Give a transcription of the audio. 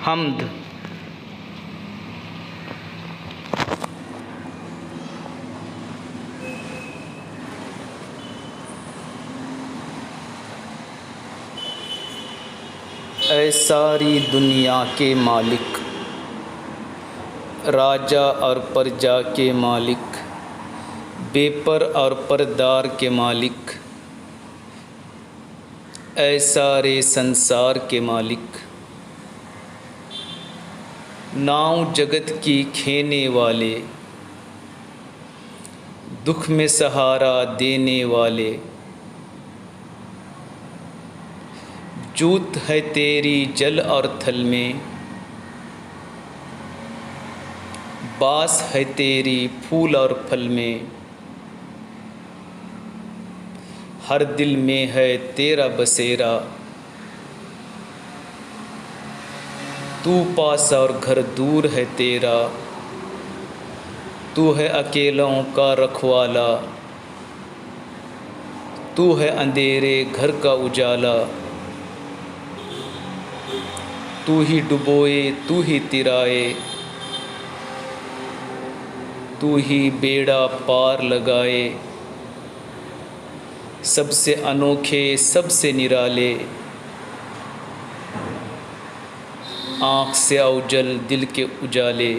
हम्द। ऐ सारी दुनिया के मालिक, राजा और प्रजा के मालिक, बेपर और परदार के मालिक, ऐ सारे संसार के मालिक, नाव जगत की खेने वाले, दुख में सहारा देने वाले, जूत है तेरी जल और थल में, बास है तेरी फूल और फल में, हर दिल में है तेरा बसेरा, तू पास और घर दूर है तेरा, तू है अकेलों का रखवाला, तू है अंधेरे घर का उजाला, तू ही डुबोए तू ही तिराए, तू ही बेड़ा पार लगाए, सबसे अनोखे सबसे निराले, आँख से ओझल दिल के उजाले।